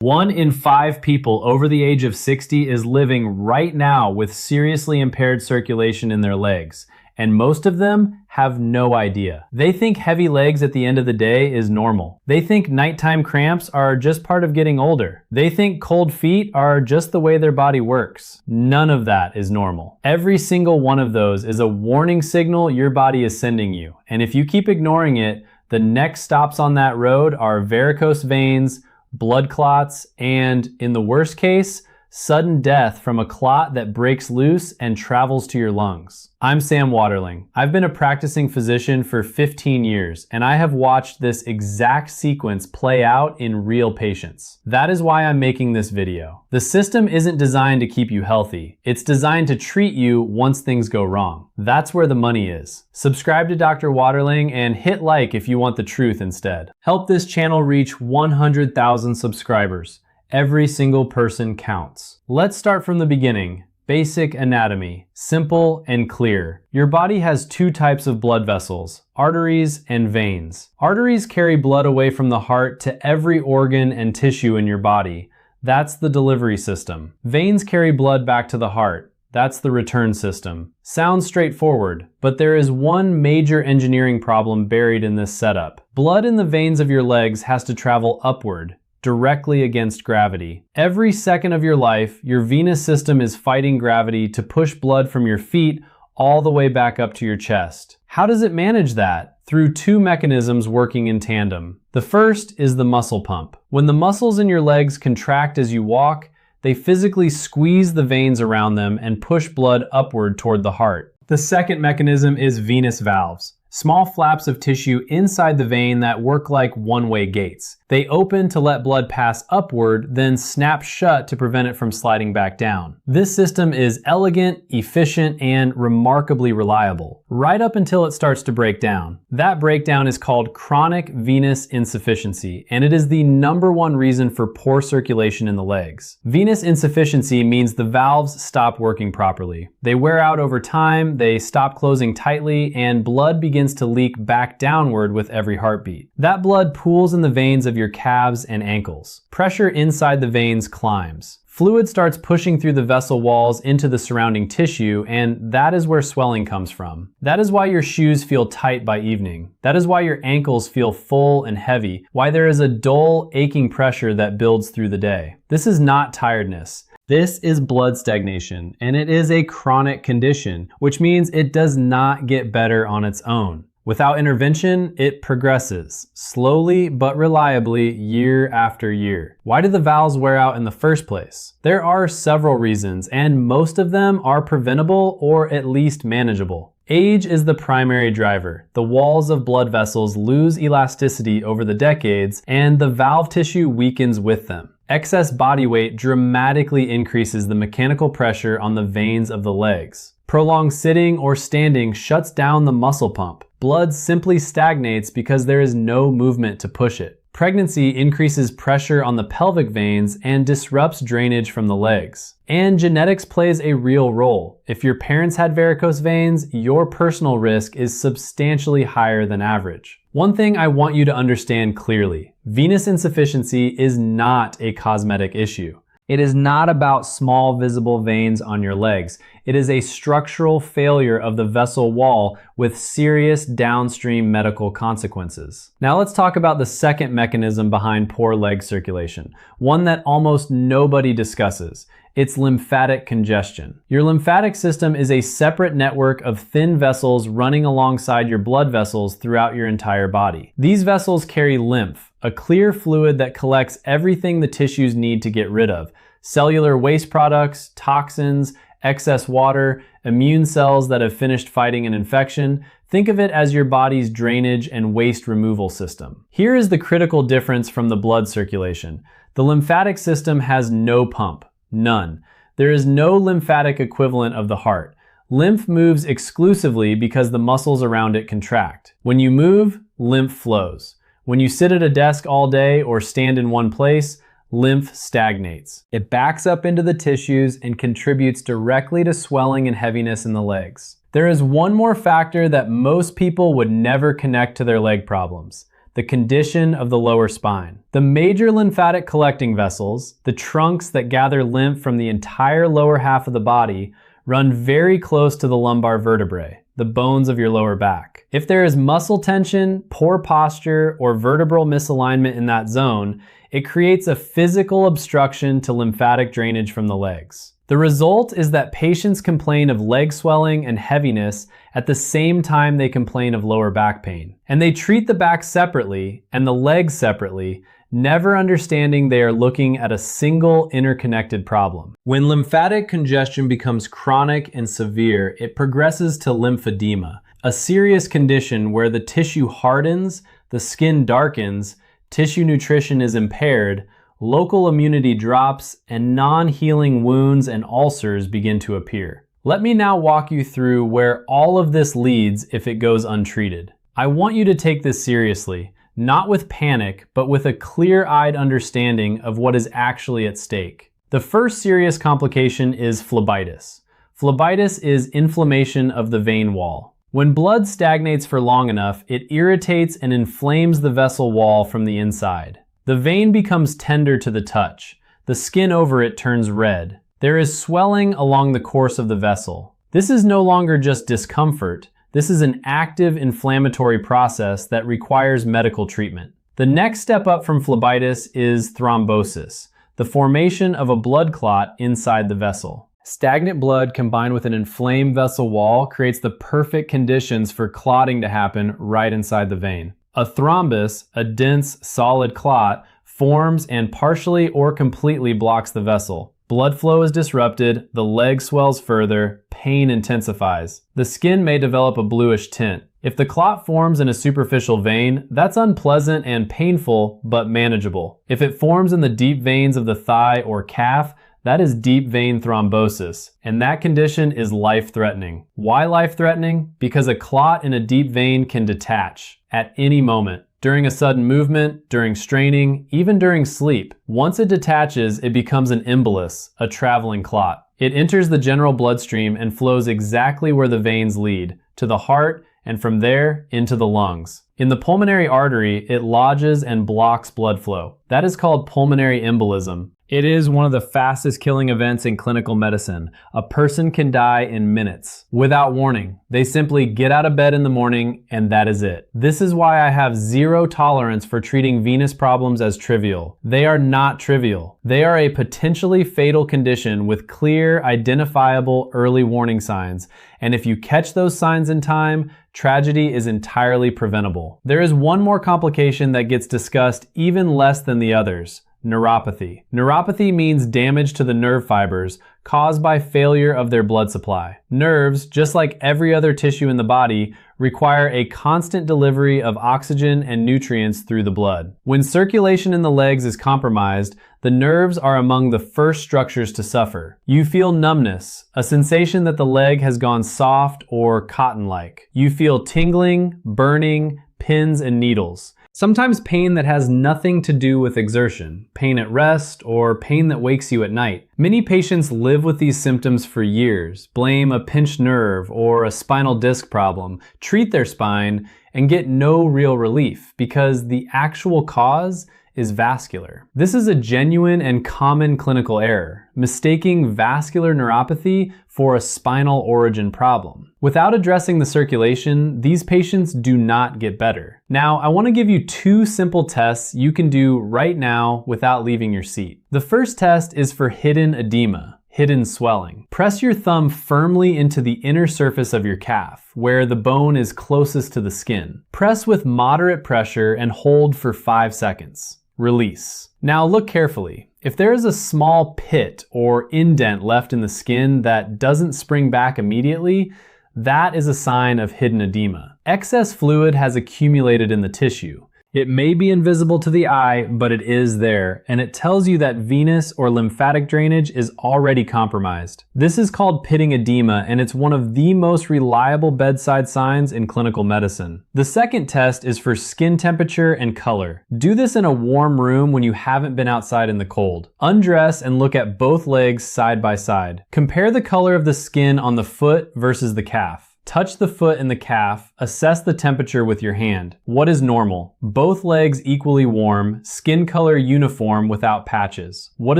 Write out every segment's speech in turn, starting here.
1 in 5 people over the age of 60 is living right now with seriously impaired circulation in their legs, and most of them have no idea. They think heavy legs at the end of the day is normal. They think nighttime cramps are just part of getting older. They think cold feet are just the way their body works. None of that is normal. Every single one of those is a warning signal your body is sending you, and if you keep ignoring it, the next stops on that road are varicose veins, blood clots, and, in the worst case, sudden death from a clot that breaks loose and travels to your lungs. I'm Sam Waterling. I've been a practicing physician for 15 years, and I have watched this exact sequence play out in real patients. That is why I'm making this video. The system isn't designed to keep you healthy. It's designed to treat you once things go wrong. That's where the money is. Subscribe to Dr. Waterling and hit like if you want the truth instead. Help this channel reach 100,000 subscribers. Every single person counts. Let's start from the beginning. Basic anatomy, simple and clear. Your body has 2 types of blood vessels, arteries and veins. Arteries carry blood away from the heart to every organ and tissue in your body. That's the delivery system. Veins carry blood back to the heart. That's the return system. Sounds straightforward, but there is one major engineering problem buried in this setup. Blood in the veins of your legs has to travel upward, directly against gravity. Every second of your life, your venous system is fighting gravity to push blood from your feet all the way back up to your chest. How does it manage that? Through 2 mechanisms working in tandem. The first is the muscle pump. When the muscles in your legs contract as you walk, they physically squeeze the veins around them and push blood upward toward the heart. The second mechanism is venous valves. Small flaps of tissue inside the vein that work like one-way gates. They open to let blood pass upward, then snap shut to prevent it from sliding back down. This system is elegant, efficient, and remarkably reliable, right up until it starts to break down. That breakdown is called chronic venous insufficiency, and it is the #1 reason for poor circulation in the legs. Venous insufficiency means the valves stop working properly. They wear out over time, they stop closing tightly, and blood begins to leak back downward with every heartbeat. That blood pools in the veins of your calves and ankles. Pressure inside the veins climbs. Fluid starts pushing through the vessel walls into the surrounding tissue, and that is where swelling comes from. That is why your shoes feel tight by evening. That is why your ankles feel full and heavy, why there is a dull, aching pressure that builds through the day. This is not tiredness. This is blood stagnation, and it is a chronic condition, which means it does not get better on its own. Without intervention, it progresses, slowly but reliably year after year. Why do the valves wear out in the first place? There are several reasons, and most of them are preventable or at least manageable. Age is the primary driver. The walls of blood vessels lose elasticity over the decades, and the valve tissue weakens with them. Excess body weight dramatically increases the mechanical pressure on the veins of the legs. Prolonged sitting or standing shuts down the muscle pump. Blood simply stagnates because there is no movement to push it. Pregnancy increases pressure on the pelvic veins and disrupts drainage from the legs. And genetics plays a real role. If your parents had varicose veins, your personal risk is substantially higher than average. One thing I want you to understand clearly: venous insufficiency is not a cosmetic issue. It is not about small visible veins on your legs. It is a structural failure of the vessel wall with serious downstream medical consequences. Now let's talk about the second mechanism behind poor leg circulation, one that almost nobody discusses. It's lymphatic congestion. Your lymphatic system is a separate network of thin vessels running alongside your blood vessels throughout your entire body. These vessels carry lymph, a clear fluid that collects everything the tissues need to get rid of: cellular waste products, toxins, excess water, immune cells that have finished fighting an infection. Think of it as your body's drainage and waste removal system. Here is the critical difference from the blood circulation. The lymphatic system has no pump. None. There is no lymphatic equivalent of the heart. Lymph moves exclusively because the muscles around it contract. When you move, lymph flows. When you sit at a desk all day or stand in one place, lymph stagnates. It backs up into the tissues and contributes directly to swelling and heaviness in the legs. There is one more factor that most people would never connect to their leg problems: the condition of the lower spine. The major lymphatic collecting vessels, the trunks that gather lymph from the entire lower half of the body, run very close to the lumbar vertebrae, the bones of your lower back. If there is muscle tension, poor posture, or vertebral misalignment in that zone, it creates a physical obstruction to lymphatic drainage from the legs. The result is that patients complain of leg swelling and heaviness at the same time they complain of lower back pain. And they treat the back separately and the legs separately, never understanding they are looking at a single interconnected problem. When lymphatic congestion becomes chronic and severe, it progresses to lymphedema, a serious condition where the tissue hardens, the skin darkens, tissue nutrition is impaired, local immunity drops, and non-healing wounds and ulcers begin to appear. Let me now walk you through where all of this leads if it goes untreated. I want you to take this seriously, not with panic, but with a clear-eyed understanding of what is actually at stake. The first serious complication is phlebitis. Phlebitis is inflammation of the vein wall. When blood stagnates for long enough, it irritates and inflames the vessel wall from the inside. The vein becomes tender to the touch. The skin over it turns red. There is swelling along the course of the vessel. This is no longer just discomfort. This is an active inflammatory process that requires medical treatment. The next step up from phlebitis is thrombosis, the formation of a blood clot inside the vessel. Stagnant blood combined with an inflamed vessel wall creates the perfect conditions for clotting to happen right inside the vein. A thrombus, a dense, solid clot, forms and partially or completely blocks the vessel. Blood flow is disrupted, the leg swells further, pain intensifies. The skin may develop a bluish tint. If the clot forms in a superficial vein, that's unpleasant and painful, but manageable. If it forms in the deep veins of the thigh or calf, that is deep vein thrombosis, and that condition is life-threatening. Why life-threatening? Because a clot in a deep vein can detach at any moment, during a sudden movement, during straining, even during sleep. Once it detaches, it becomes an embolus, a traveling clot. It enters the general bloodstream and flows exactly where the veins lead, to the heart, and from there into the lungs. In the pulmonary artery, it lodges and blocks blood flow. That is called pulmonary embolism. It is one of the fastest killing events in clinical medicine. A person can die in minutes, without warning. They simply get out of bed in the morning and that is it. This is why I have zero tolerance for treating venous problems as trivial. They are not trivial. They are a potentially fatal condition with clear, identifiable early warning signs. And if you catch those signs in time, tragedy is entirely preventable. There is one more complication that gets discussed even less than the others. Neuropathy. Neuropathy means damage to the nerve fibers caused by failure of their blood supply. Nerves, just like every other tissue in the body, require a constant delivery of oxygen and nutrients through the blood. When circulation in the legs is compromised, the nerves are among the first structures to suffer. You feel numbness, a sensation that the leg has gone soft or cotton-like. You feel tingling, burning, pins and needles. Sometimes pain that has nothing to do with exertion, pain at rest, or pain that wakes you at night. Many patients live with these symptoms for years, blame a pinched nerve or a spinal disc problem, treat their spine, and get no real relief because the actual cause is vascular. This is a genuine and common clinical error, mistaking vascular neuropathy for a spinal origin problem. Without addressing the circulation, these patients do not get better. Now, I want to give you two simple tests you can do right now without leaving your seat. The first test is for hidden edema, hidden swelling. Press your thumb firmly into the inner surface of your calf, where the bone is closest to the skin. Press with moderate pressure and hold for 5 seconds. Release. Now look carefully. If there is a small pit or indent left in the skin that doesn't spring back immediately, that is a sign of hidden edema. Excess fluid has accumulated in the tissue. It may be invisible to the eye, but it is there, and it tells you that venous or lymphatic drainage is already compromised. This is called pitting edema, and it's one of the most reliable bedside signs in clinical medicine. The second test is for skin temperature and color. Do this in a warm room when you haven't been outside in the cold. Undress and look at both legs side by side. Compare the color of the skin on the foot versus the calf. Touch the foot and the calf, assess the temperature with your hand. What is normal? Both legs equally warm, skin color uniform without patches. What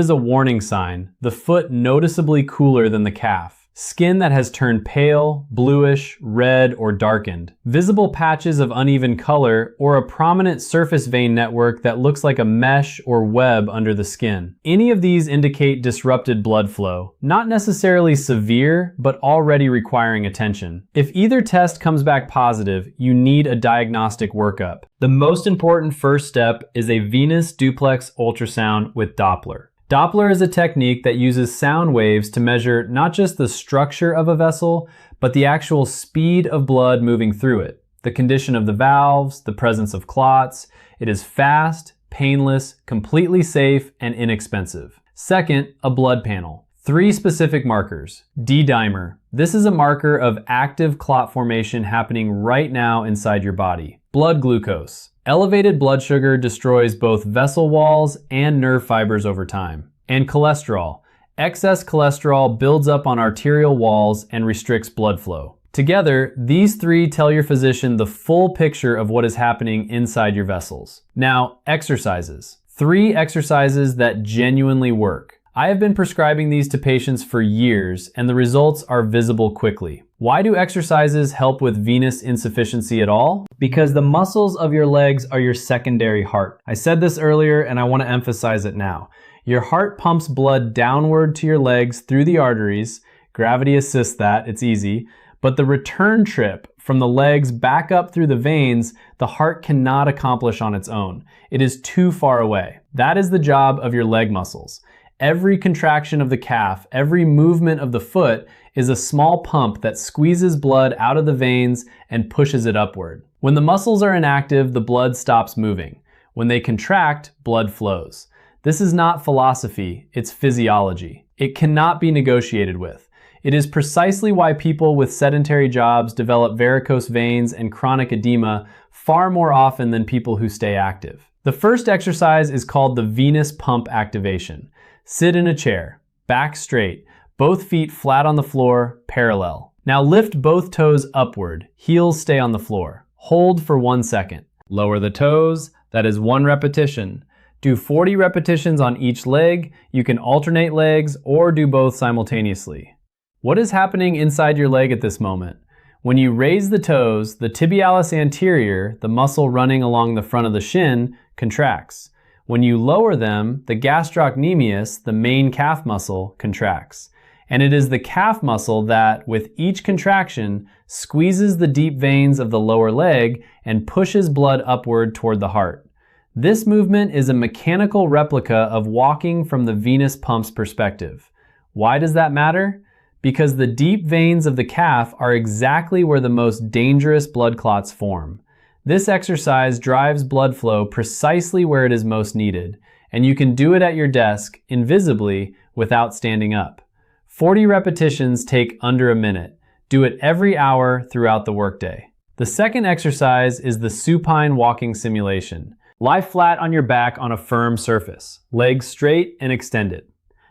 is a warning sign? The foot noticeably cooler than the calf. Skin that has turned pale, bluish, red, or darkened. Visible patches of uneven color, or a prominent surface vein network that looks like a mesh or web under the skin. Any of these indicate disrupted blood flow. Not necessarily severe, but already requiring attention. If either test comes back positive, you need a diagnostic workup. The most important first step is a venous duplex ultrasound with Doppler. Doppler is a technique that uses sound waves to measure not just the structure of a vessel, but the actual speed of blood moving through it, the condition of the valves, the presence of clots. It is fast, painless, completely safe, and inexpensive. Second, a blood panel. 3 specific markers. D-dimer. This is a marker of active clot formation happening right now inside your body. Blood glucose. Elevated blood sugar destroys both vessel walls and nerve fibers over time. And cholesterol. Excess cholesterol builds up on arterial walls and restricts blood flow. Together, these 3 tell your physician the full picture of what is happening inside your vessels. Now, exercises. 3 exercises that genuinely work. I have been prescribing these to patients for years, and the results are visible quickly. Why do exercises help with venous insufficiency at all? Because the muscles of your legs are your secondary heart. I said this earlier, and I want to emphasize it now. Your heart pumps blood downward to your legs through the arteries. Gravity assists that, it's easy. But the return trip from the legs back up through the veins, the heart cannot accomplish on its own. It is too far away. That is the job of your leg muscles. Every contraction of the calf, every movement of the foot is a small pump that squeezes blood out of the veins and pushes it upward. When the muscles are inactive, the blood stops moving. When they contract, blood flows. This is not philosophy, it's physiology. It cannot be negotiated with. It is precisely why people with sedentary jobs develop varicose veins and chronic edema far more often than people who stay active. The first exercise is called the venous pump activation. Sit in a chair, back straight, both feet flat on the floor, parallel. Now lift both toes upward, heels stay on the floor. Hold for 1 second. Lower the toes, that is 1 repetition. Do 40 repetitions on each leg. You can alternate legs or do both simultaneously. What is happening inside your leg at this moment? When you raise the toes, the tibialis anterior, the muscle running along the front of the shin, contracts. When you lower them, the gastrocnemius, the main calf muscle, contracts. And it is the calf muscle that, with each contraction, squeezes the deep veins of the lower leg and pushes blood upward toward the heart. This movement is a mechanical replica of walking from the venous pump's perspective. Why does that matter? Because the deep veins of the calf are exactly where the most dangerous blood clots form. This exercise drives blood flow precisely where it is most needed, and you can do it at your desk, invisibly, without standing up. 40 repetitions take under a minute. Do it every hour throughout the workday. The second exercise is the supine walking simulation. Lie flat on your back on a firm surface, legs straight and extended.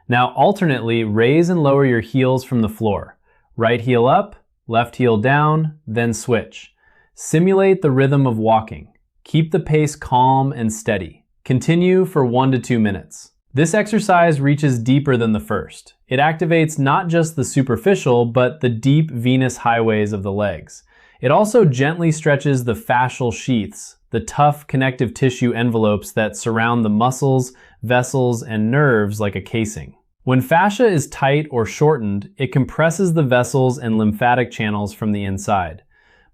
Now alternately raise and lower your heels from the floor. Right heel up, left heel down, then switch. Simulate the rhythm of walking. Keep the pace calm and steady. Continue for 1 to 2 minutes. This exercise reaches deeper than the first. It activates not just the superficial, but the deep venous highways of the legs. It also gently stretches the fascial sheaths, the tough connective tissue envelopes that surround the muscles, vessels, and nerves like a casing. When fascia is tight or shortened, it compresses the vessels and lymphatic channels from the inside.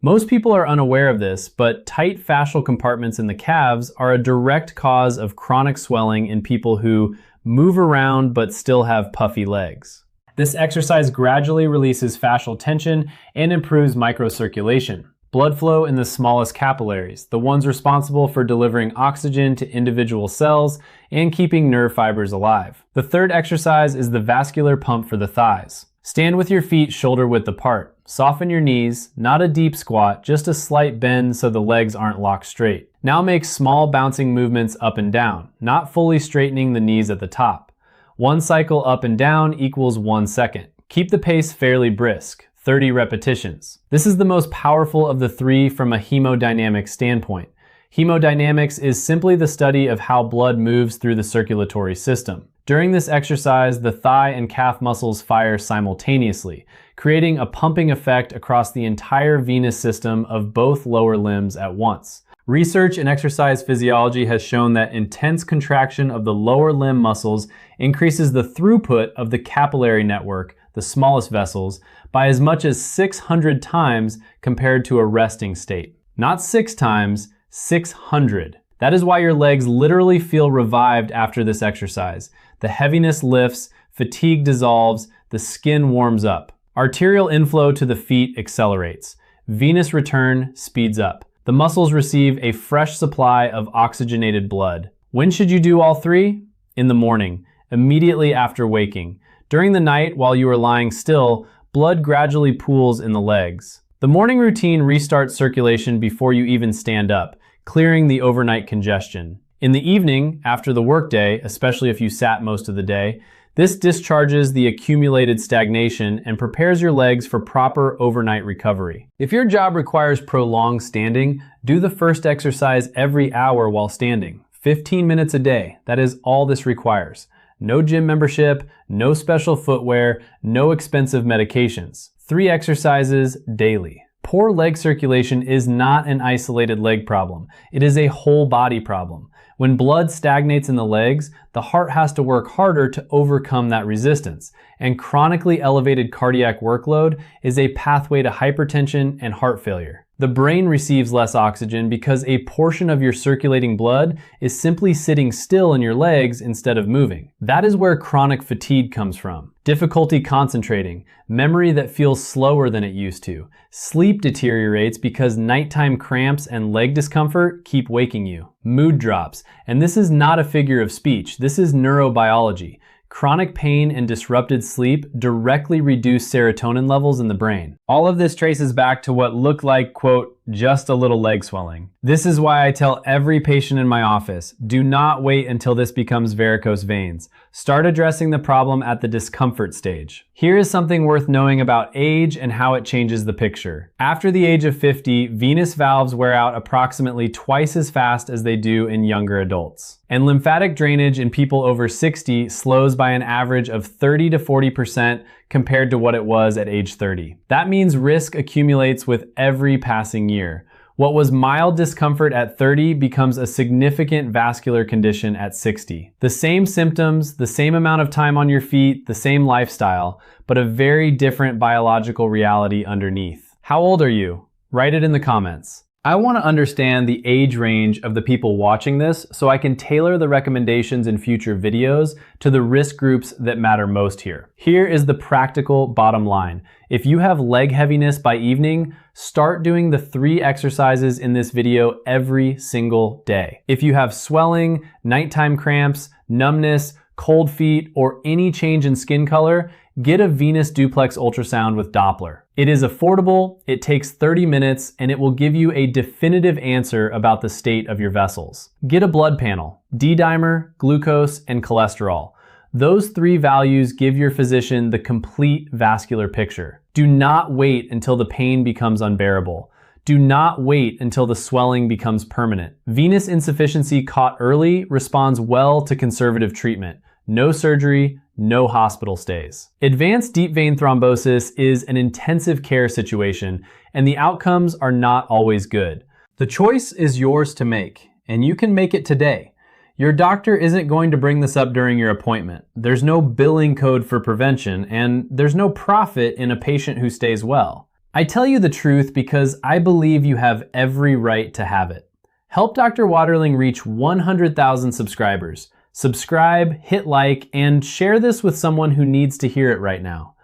Most people are unaware of this, but tight fascial compartments in the calves are a direct cause of chronic swelling in people who move around but still have puffy legs. This exercise gradually releases fascial tension and improves microcirculation. Blood flow in the smallest capillaries, the ones responsible for delivering oxygen to individual cells and keeping nerve fibers alive. The third exercise is the vascular pump for the thighs. Stand with your feet shoulder width apart. Soften your knees, not a deep squat, just a slight bend so the legs aren't locked straight. Now make small bouncing movements up and down, not fully straightening the knees at the top. 1 cycle up and down equals 1 second. Keep the pace fairly brisk, 30 repetitions. This is the most powerful of the three from a hemodynamic standpoint. Hemodynamics is simply the study of how blood moves through the circulatory system. During this exercise, the thigh and calf muscles fire simultaneously, creating a pumping effect across the entire venous system of both lower limbs at once. Research in exercise physiology has shown that intense contraction of the lower limb muscles increases the throughput of the capillary network, the smallest vessels, by as much as 600 times compared to a resting state. Not 6 times, 600. That is why your legs literally feel revived after this exercise. The heaviness lifts, fatigue dissolves, the skin warms up. Arterial inflow to the feet accelerates. Venous return speeds up. The muscles receive a fresh supply of oxygenated blood. When should you do all three? In the morning, immediately after waking. During the night, while you are lying still, blood gradually pools in the legs. The morning routine restarts circulation before you even stand up, clearing the overnight congestion. In the evening, after the workday, especially if you sat most of the day, this discharges the accumulated stagnation and prepares your legs for proper overnight recovery. If your job requires prolonged standing, do the first exercise every hour while standing. 15 minutes a day, that is all this requires. No gym membership, no special footwear, no expensive medications. 3 exercises daily. Poor leg circulation is not an isolated leg problem. It is a whole body problem. When blood stagnates in the legs, the heart has to work harder to overcome that resistance. And chronically elevated cardiac workload is a pathway to hypertension and heart failure. The brain receives less oxygen because a portion of your circulating blood is simply sitting still in your legs instead of moving. That is where chronic fatigue comes from. Difficulty concentrating, memory that feels slower than it used to. Sleep deteriorates because nighttime cramps and leg discomfort keep waking you. Mood drops, and this is not a figure of speech, this is neurobiology. Chronic pain and disrupted sleep directly reduce serotonin levels in the brain. All of this traces back to what looked like, quote, just a little leg swelling. This is why I tell every patient in my office, do not wait until this becomes varicose veins. Start addressing the problem at the discomfort stage. Here is something worth knowing about age and how it changes the picture. After the age of 50, venous valves wear out approximately twice as fast as they do in younger adults. And lymphatic drainage in people over 60 slows by an average of 30 to 40% compared to what it was at age 30. That means risk accumulates with every passing year. What was mild discomfort at 30 becomes a significant vascular condition at 60. The same symptoms, the same amount of time on your feet, the same lifestyle, but a very different biological reality underneath. How old are you? Write it in the comments. I want to understand the age range of the people watching this so I can tailor the recommendations in future videos to the risk groups that matter most here. Here is the practical bottom line. If you have leg heaviness by evening, start doing the 3 exercises in this video every single day. If you have swelling, nighttime cramps, numbness, cold feet, or any change in skin color, get a venous duplex ultrasound with Doppler. It is affordable, it takes 30 minutes, and it will give you a definitive answer about the state of your vessels. Get a blood panel, D-dimer, glucose, and cholesterol. Those 3 values give your physician the complete vascular picture. Do not wait until the pain becomes unbearable. Do not wait until the swelling becomes permanent. Venous insufficiency caught early responds well to conservative treatment. No surgery, no hospital stays. Advanced deep vein thrombosis is an intensive care situation, and the outcomes are not always good. The choice is yours to make, and you can make it today. Your doctor isn't going to bring this up during your appointment. There's no billing code for prevention, and there's no profit in a patient who stays well. I tell you the truth because I believe you have every right to have it. Help Dr. Waterling reach 100,000 subscribers. Subscribe, hit like, and share this with someone who needs to hear it right now.